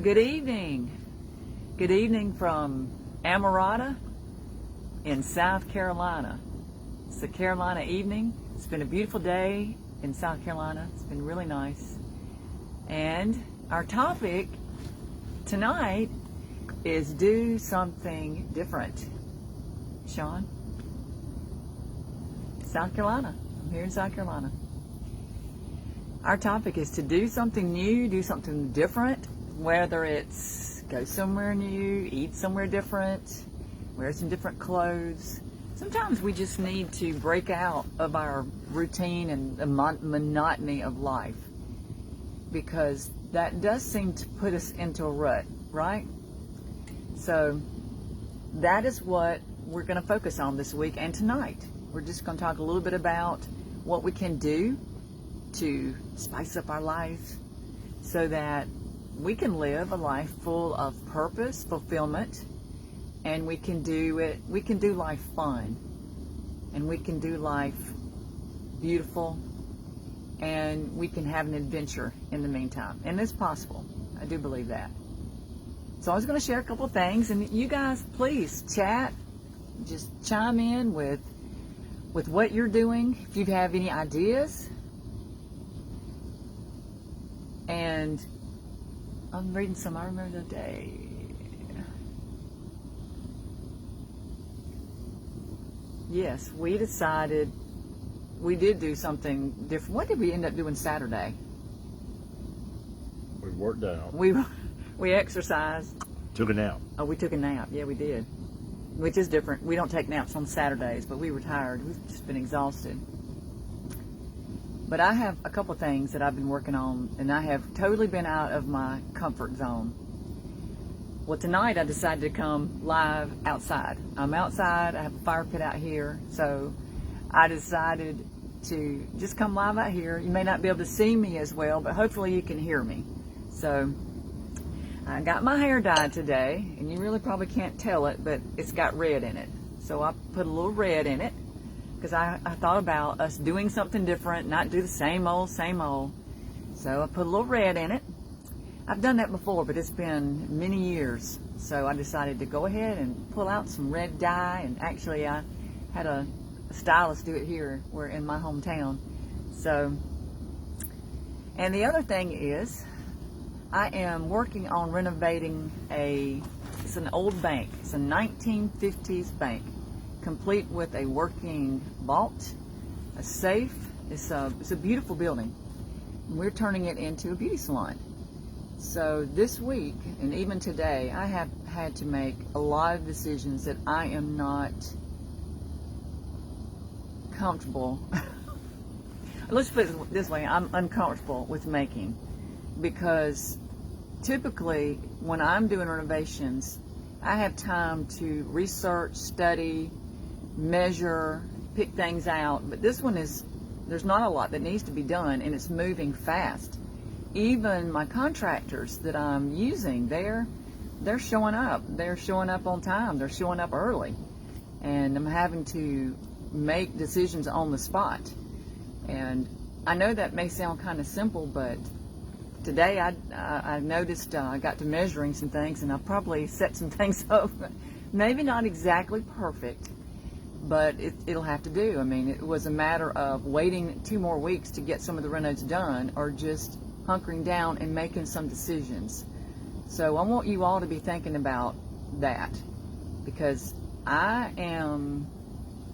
Good evening. Good evening from Ammirata in South Carolina. It's a Carolina evening. It's been a beautiful day in South Carolina. It's been really nice. And our topic tonight is do something different. Sean? South Carolina. I'm here in South Carolina. Our topic is to do something new, do something different, whether it's go somewhere new, eat somewhere different, wear some different clothes. Sometimes we just need to break out of our routine and the monotony of life, because that does seem to put us into a rut, right? So that is what we're going to focus on this week and tonight. We're just going to talk a little bit about what we can do to spice up our life so that we can live a life full of purpose, fulfillment, and we can do life fun, and we can do life beautiful, and we can have an adventure in the meantime. And it's possible. I do believe that. So I was going to share a couple of things, and you guys please chat, just chime in with what you're doing, if you have any ideas. And I'm reading some, I remember the day. Yes, we decided, we did do something different. What did we end up doing Saturday? We worked out. We exercised. Took a nap. Oh, we took a nap. Yeah, we did. Which is different. We don't take naps on Saturdays, but we were tired. We've just been exhausted. But I have a couple things that I've been working on, and I have totally been out of my comfort zone. Well, tonight I decided to come live outside. I'm outside. I have a fire pit out here, so I decided to just come live out here. You may not be able to see me as well, but hopefully you can hear me. So I got my hair dyed today, and you really probably can't tell it, but it's got red in it. So I put a little red in it, because I thought about us doing something different, not do the same old, same old. So I put a little red in it. I've done that before, but it's been many years. So I decided to go ahead and pull out some red dye, and actually I had a stylist do it here, we're in my hometown. So, and the other thing is, I am working on renovating it's an old bank. It's a 1950s bank, complete with a working vault, a safe. It's a beautiful building. We're turning it into a beauty salon. So this week, and even today, I have had to make a lot of decisions that I am not comfortable. Let's put it this way, I'm uncomfortable with making, because typically when I'm doing renovations, I have time to research, study, measure, pick things out. But this one there's not a lot that needs to be done, and it's moving fast. Even my contractors that I'm using, they're showing up. They're showing up on time. They're showing up early. And I'm having to make decisions on the spot. And I know that may sound kind of simple, but today I noticed I got to measuring some things, and I probably set some things up. Maybe not exactly perfect, but it'll have to do. I mean, it was a matter of waiting 2 more weeks to get some of the renos done, or just hunkering down and making some decisions. So I want you all to be thinking about that, because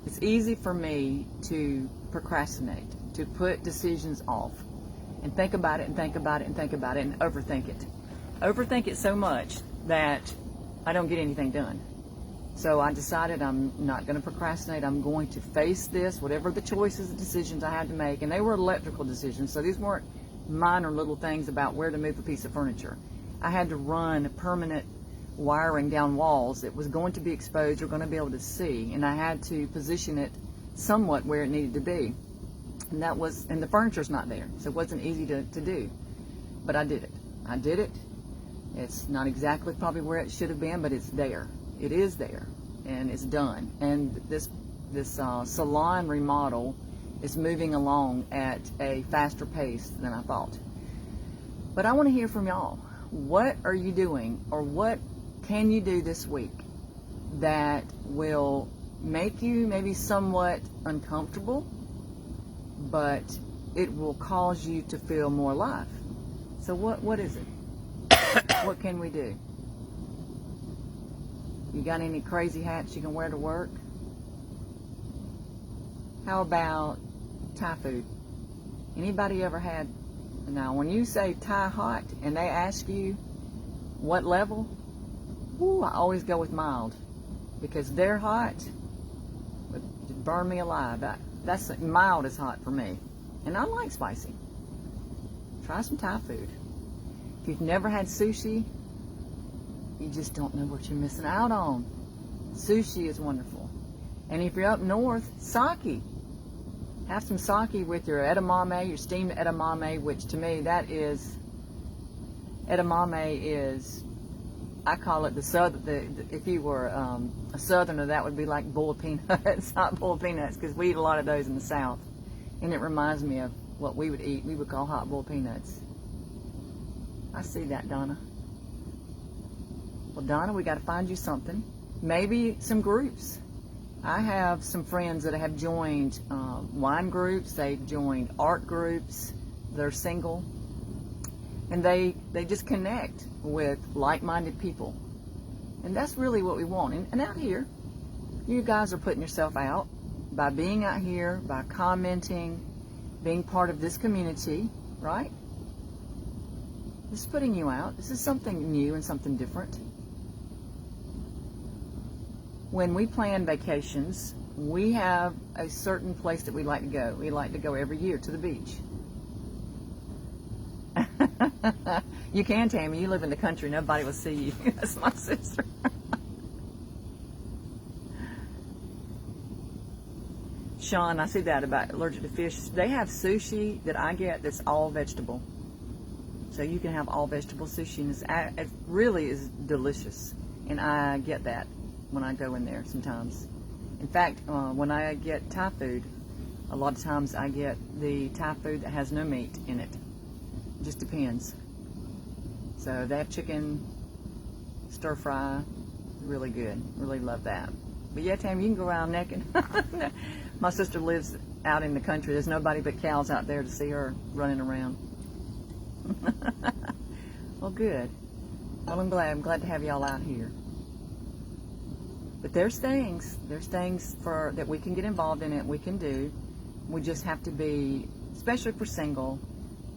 it's easy for me to procrastinate, to put decisions off, and think about it and think about it and think about it and overthink it. Overthink it so much that I don't get anything done. So I decided I'm not going to procrastinate. I'm going to face this, whatever the choices and decisions I had to make. And they were electrical decisions, so these weren't minor little things about where to move a piece of furniture. I had to run permanent wiring down walls that was going to be exposed, you're going to be able to see, and I had to position it somewhat where it needed to be. And the furniture's not there, so it wasn't easy to do. But I did it. I did it. It's not exactly probably where it should have been, but it's there. It is there, and it's done. And this salon remodel is moving along at a faster pace than I thought. But I want to hear from y'all. what are you doing, or what can you do this week that will make you maybe somewhat uncomfortable, but it will cause you to feel more alive? So what is it? What can we do? You got any crazy hats you can wear to work? How about Thai food? Anybody ever had, now when you say Thai hot and they ask you what level, I always go with mild, because their hot would burn me alive. That's mild is hot for me, and I like spicy. Try some Thai food. If you've never had sushi, you just don't know what you're missing out on. Sushi is wonderful. And if you're up north, sake. Have some sake with your edamame, your steamed edamame, which to me, edamame is, I call it the southern, if you were a southerner, that would be like boiled peanuts, not boiled peanuts, because we eat a lot of those in the South. And it reminds me of what we would eat. We would call hot boiled peanuts. I see that, Donna. Well, Donna, we got to find you something. Maybe some groups. I have some friends that have joined wine groups. They've joined art groups. They're single. And they just connect with like-minded people. And that's really what we want. And out here, you guys are putting yourself out by being out here, by commenting, being part of this community, right? This is putting you out. This is something new and something different. When we plan vacations, we have a certain place that we like to go. We like to go every year to the beach. You can, Tammy. You live in the country. Nobody will see you. That's my sister. Sean, I see that about allergic to fish. They have sushi that I get that's all vegetable. So you can have all vegetable sushi, and it really is delicious. And I get that when I go in there sometimes. In fact, when I get Thai food, a lot of times I get the Thai food that has no meat in it. It just depends. So they have chicken, stir fry, really good. Really love that. But yeah, Tam, you can go around naked. My sister lives out in the country. There's nobody but cows out there to see her running around. Well, good. Well, I'm glad to have y'all out here. But there's things that we can get involved in it, we can do. We just have to be, especially for single,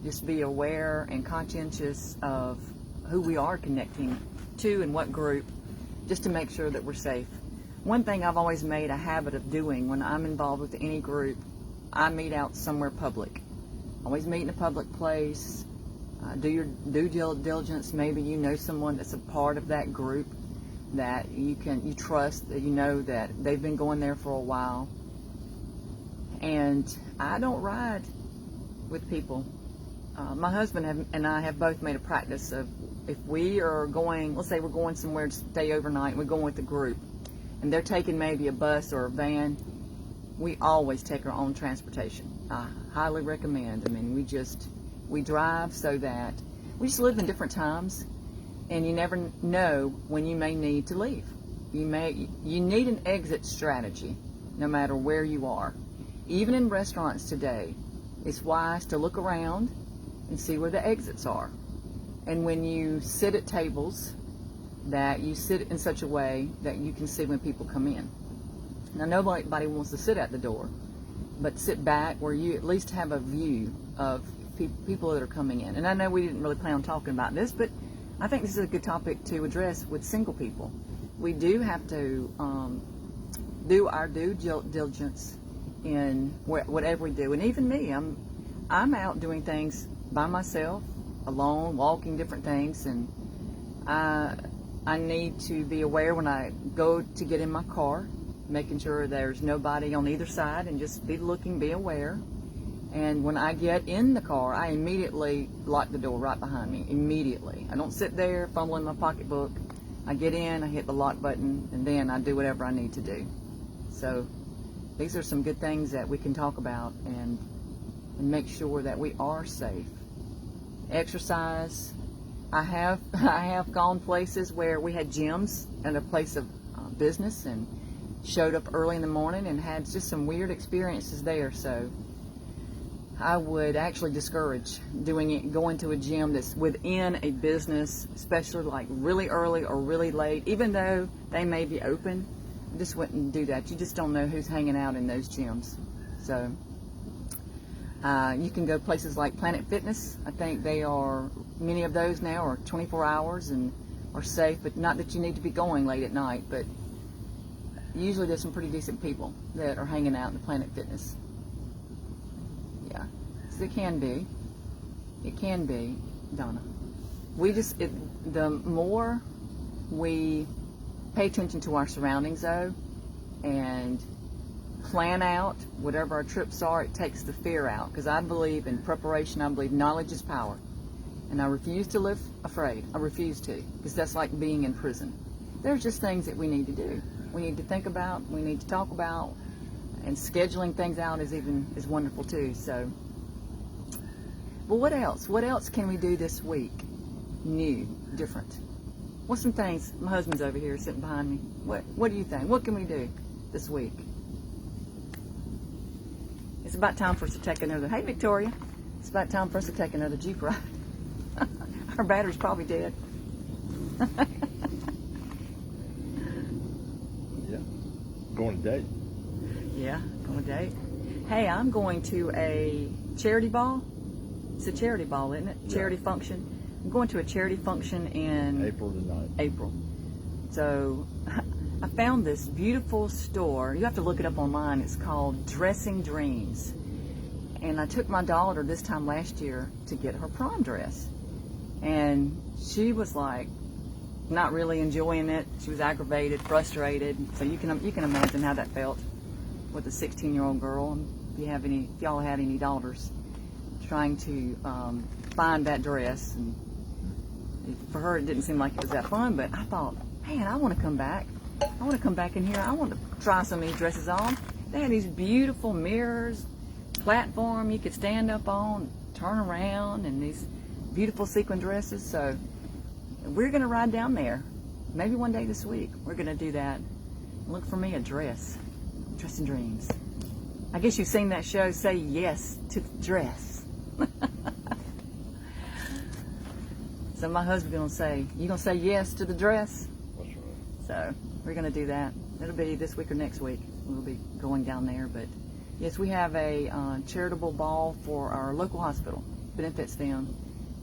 just be aware and conscientious of who we are connecting to and what group, just to make sure that we're safe. One thing I've always made a habit of doing when I'm involved with any group, I meet out somewhere public. Always meet in a public place. Do your due diligence. Maybe you know someone that's a part of that group that you trust, that you know that they've been going there for a while. And I don't ride with people. My husband and I have both made a practice of, if we are going, let's say we're going somewhere to stay overnight, and we're going with the group, and they're taking maybe a bus or a van, we always take our own transportation. I highly recommend. I mean, we drive so that we just live in different times, and you never know when you may need to leave. You need an exit strategy no matter where you are. Even in restaurants today, it's wise to look around and see where the exits are. And when you sit at tables, that you sit in such a way that you can see when people come in. Now, nobody wants to sit at the door, but sit back where you at least have a view of people that are coming in. And I know we didn't really plan on talking about this, but I think this is a good topic to address with single people. We do have to do our due diligence in whatever we do. And even me, I'm out doing things by myself, alone, walking different things, and I need to be aware when I go to get in my car, making sure there's nobody on either side, and just be looking, be aware. And when I get in the car, I immediately lock the door right behind me, immediately. I don't sit there fumbling my pocketbook. I get in, I hit the lock button, and then I do whatever I need to do. So these are some good things that we can talk about and make sure that we are safe. Exercise, I have gone places where we had gyms at a place of business and showed up early in the morning and had just some weird experiences there. So I would actually discourage going to a gym that's within a business, especially like really early or really late, even though they may be open. I just wouldn't do that. You just don't know who's hanging out in those gyms. So you can go places like Planet Fitness. I think many of those now are 24 hours and are safe, but not that you need to be going late at night, but usually there's some pretty decent people that are hanging out in the Planet Fitness. Yeah, so it can be, Donna. The more we pay attention to our surroundings though, and plan out whatever our trips are, it takes the fear out. Because I believe in preparation. I believe knowledge is power. And I refuse to live afraid. I refuse to. Because that's like being in prison. There's just things that we need to do. We need to think about. We need to talk about. And scheduling things out is wonderful too. So, well, what else? What else can we do this week? New, different. What's some things? My husband's over here sitting behind me. What do you think? What can we do this week? It's about time for us to take another. Hey, Victoria. It's about time for us to take another Jeep ride. Our battery's probably dead. Yeah. Going to date. Yeah, going to date. Hey, I'm going to a charity ball. It's a charity ball, isn't it? Yeah. Charity function. I'm going to a charity function in April the 9th. April. So I found this beautiful store. You have to look it up online. It's called Dressing Dreams. And I took my daughter this time last year to get her prom dress. And she was like not really enjoying it. She was aggravated, frustrated. So you can imagine how that felt with a 16-year-old girl. If y'all had any daughters, trying to find that dress. And for her, it didn't seem like it was that fun. But I thought, man, I want to come back. I want to come back in here. I want to try some of these dresses on. They had these beautiful mirrors, platform you could stand up on, turn around, and these beautiful sequin dresses. So we're going to ride down there. Maybe one day this week. We're going to do that. Look for me a dress. Dressing Dreams. I guess you've seen that show, Say Yes to the Dress. So my husband's going to say, you going to say yes to the dress? That's right. So we're going to do that. It'll be this week or next week. We'll be going down there. But yes, we have a charitable ball for our local hospital. Benefits them.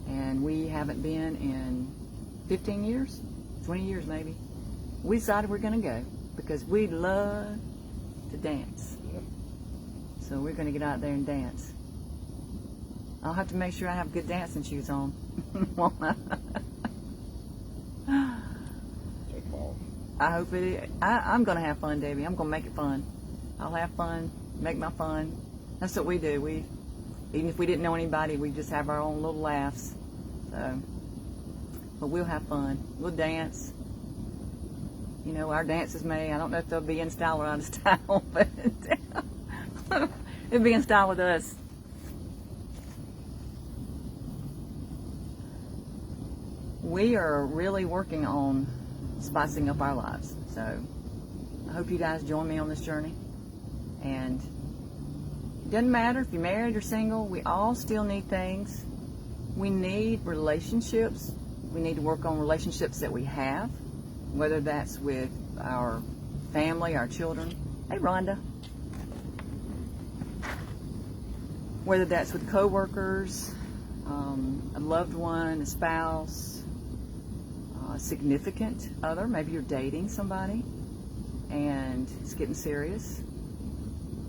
And we haven't been in 15 years, 20 years maybe. We decided we're going to go because we love to dance. Yeah. So we're going to get out there and dance. I'll have to make sure I have good dancing shoes on. Won't I? Take them off. I hope it. I'm going to have fun, Davey. I'm going to make it fun. I'll have fun, make my fun. That's what we do. Even if we didn't know anybody, we just have our own little laughs. So, but we'll have fun. We'll dance. You know, our dances I don't know if they'll be in style or out of style, but it'll be in style with us. We are really working on spicing up our lives. So I hope you guys join me on this journey. And it doesn't matter if you're married or single, we all still need things. We need relationships. We need to work on relationships that we have, whether that's with our family, our children. Hey, Rhonda. Whether that's with coworkers, a loved one, a spouse, a significant other. Maybe you're dating somebody and it's getting serious.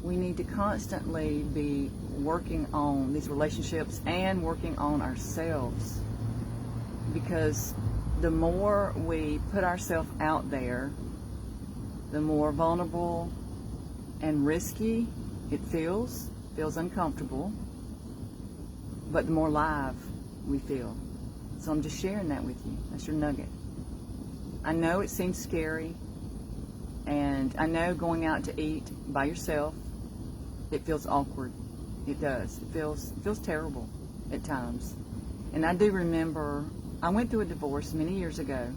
We need to constantly be working on these relationships and working on ourselves, because the more we put ourselves out there, the more vulnerable and risky it feels uncomfortable, but the more alive we feel. So I'm just sharing that with you. That's your nugget. I know it seems scary, and I know going out to eat by yourself, it feels awkward. It does. It feels terrible at times. And I do remember I went through a divorce many years ago,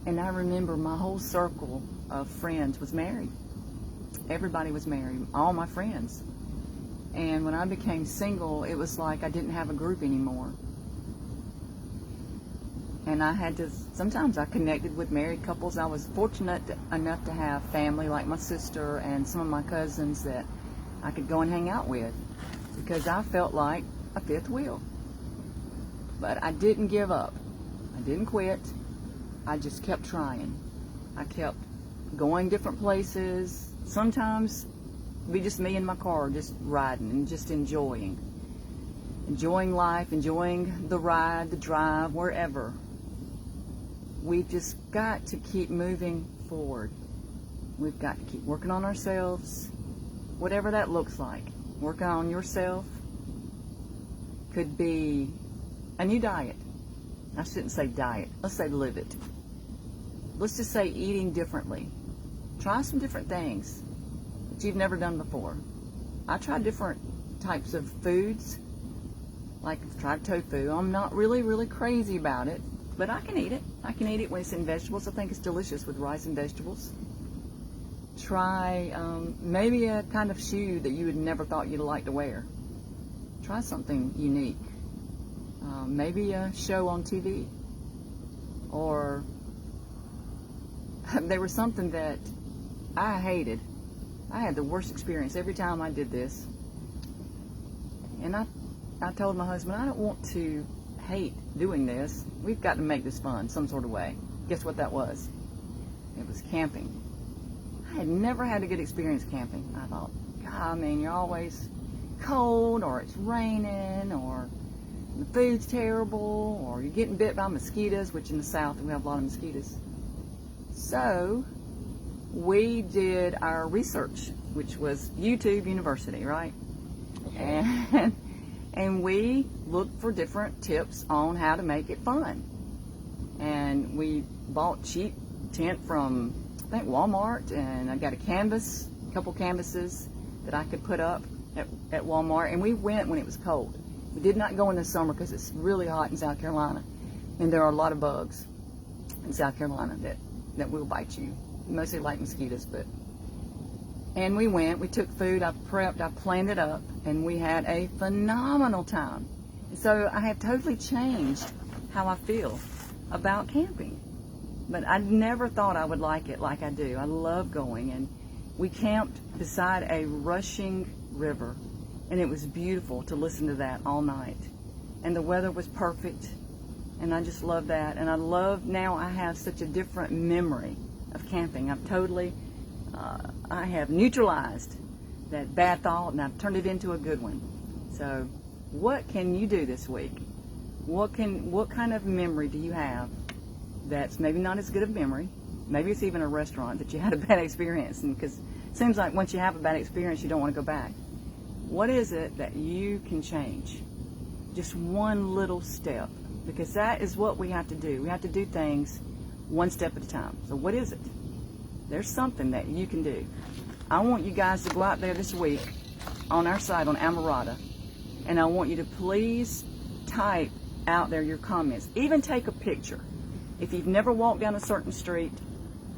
and I remember my whole circle of friends was married. Everybody was married, all my friends. And when I became single, it was like I didn't have a group anymore. And I had to, sometimes I connected with married couples. I was fortunate enough to have family like my sister and some of my cousins that I could go and hang out with, because I felt like a fifth wheel. But I didn't give up. I didn't quit. I just kept trying. I kept going different places. Sometimes it'd be just me in my car, just riding and just enjoying life, enjoying the ride, the drive, wherever. We've just got to keep moving forward. We've got to keep working on ourselves, whatever that looks like. Working on yourself could be a new diet. I shouldn't say diet. Let's say live it. Let's just say eating differently. Try some different things that you've never done before. I tried different types of foods. Like I've tried tofu. I'm not really crazy about it, but I can eat it. I can eat it when it's in vegetables. I think it's delicious with rice and vegetables. Try maybe a kind of shoe that you would never thought you'd like to wear. Try something unique. Maybe a show on TV. Or there was something that I hated. I had the worst experience every time I did this. And I told my husband, I don't want to hate doing this. We've got to make this fun some sort of way. Guess what that was? It was camping. I had never had a good experience camping. I thought, God, I mean, you're always cold, or it's raining, or the food's terrible, or you're getting bit by mosquitoes, which in the South we have a lot of mosquitoes. So we did our research, which was YouTube University, right? And we looked for different tips on how to make it fun. And we bought cheap tent from, I think, Walmart, and I got a couple canvases that I could put up at Walmart. And we went when it was cold. We did not go in the summer because it's really hot in South Carolina, and there are a lot of bugs in South Carolina that will bite you, mostly like mosquitoes. And we went, we took food, I prepped, I planned it up, and we had a phenomenal time. So I have totally changed how I feel about camping. But I never thought I would like it like I do. I love going, and we camped beside a rushing river, and it was beautiful to listen to that all night. And the weather was perfect, and I just love that. And I love, now I have such a different memory of camping. I've totally, I have neutralized that bad thought, and I've turned it into a good one. So what can you do this week? What kind of memory do you have that's maybe not as good of memory? Maybe it's even a restaurant that you had a bad experience, and because it seems like once you have a bad experience, you don't want to go back. What is it that you can change? Just one little step, because that is what we have to do. We have to do things one step at a time. So what is it? There's something that you can do. I want you guys to go out there this week on our site on Ammirata, and I want you to please type out there your comments. Even take a picture. If you've never walked down a certain street,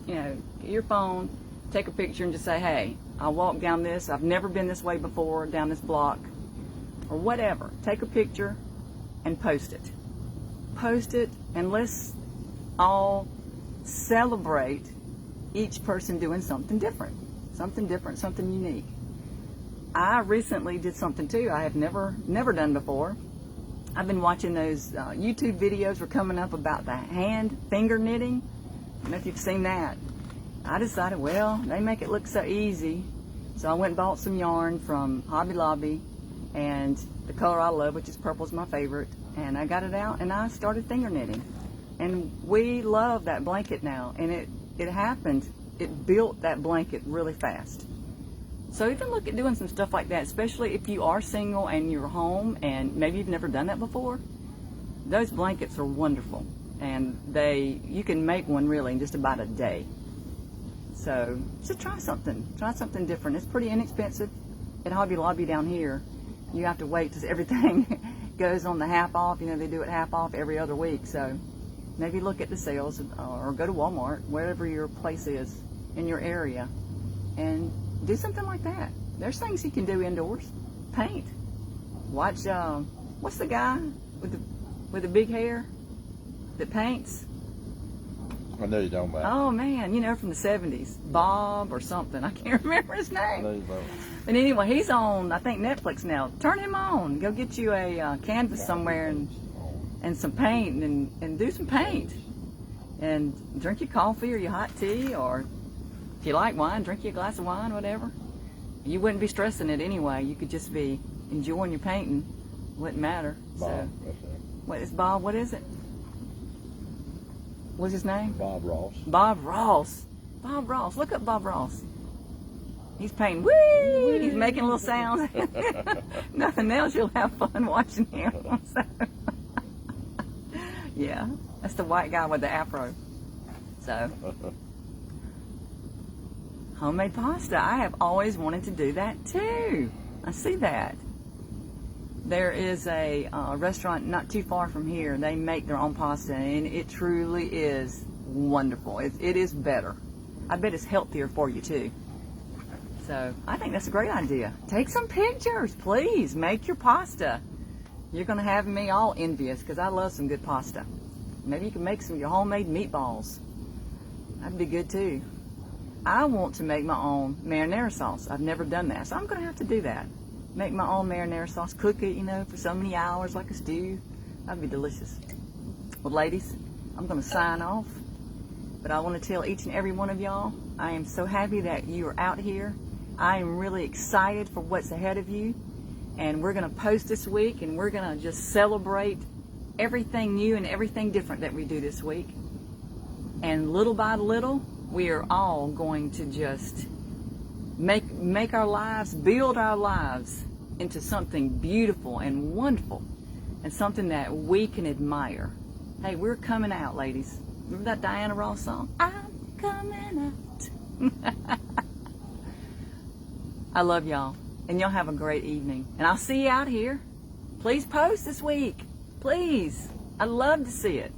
get your phone, take a picture and just say, hey, I walked down this, I've never been this way before, down this block, or whatever. Take a picture and post it. Post it, and let's all celebrate each person doing something different, something unique. I recently did something too I have never done before. I've been watching those YouTube videos were coming up about the finger knitting. I don't know if you've seen that. I decided, well, they make it look so easy. So I went and bought some yarn from Hobby Lobby, and the color I love, which is purple, is my favorite. And I got it out, and I started finger knitting. And we love that blanket now. And it happened. It built that blanket really fast. So even look at doing some stuff like that, especially if you are single and you're home and maybe you've never done that before. Those blankets are wonderful, and you can make one really in just about a day. So try something different. It's pretty inexpensive. At Hobby Lobby down here, you have to wait till everything goes on the half off. You know, they do it half off every other week. So maybe look at the sales or go to Walmart, wherever your place is in your area, and do something like that. There's things you can do indoors. Paint. Watch, what's the guy with the big hair that paints? I know you don't, man. Oh man, you know, from the 70s, Bob or something. I can't remember his I know name. you don't. But anyway, he's on, I think, Netflix now. Turn him on. Go get you a canvas somewhere and some paint and do some paint. And drink your coffee or your hot tea, or if you like wine, drink you a glass of wine, whatever. You wouldn't be stressing it anyway. You could just be enjoying your painting. Wouldn't matter. Bob, that's it. What is Bob? What is it? What's his name? Bob Ross. Bob Ross. Bob Ross. Look up Bob Ross. He's painting. Whee! He's making little sounds. Nothing else. You'll have fun watching him. So, yeah, that's the white guy with the afro. So, homemade pasta. I have always wanted to do that too. I see that. There is a restaurant not too far from here. They make their own pasta, and it truly is wonderful. It is better. I bet it's healthier for you too. So I think that's a great idea. Take some pictures, please. Make your pasta. You're going to have me all envious because I love some good pasta. Maybe you can make some of your homemade meatballs. That'd be good too. I want to make my own marinara sauce. I've never done that, so I'm going to have to do that. Make my own marinara sauce, cook it, you know, for so many hours like a stew. That'd be delicious. Well, ladies, I'm going to sign off, but I want to tell each and every one of y'all, I am so happy that you are out here. I am really excited for what's ahead of you, and we're going to post this week, and we're going to just celebrate everything new and everything different that we do this week. And little by little, we are all going to just make our lives, build our lives into something beautiful and wonderful, and something that we can admire. Hey, we're coming out, ladies. Remember that Diana Ross song? I'm coming out. I love y'all, and y'all have a great evening. And I'll see you out here. Please post this week. Please. I'd love to see it.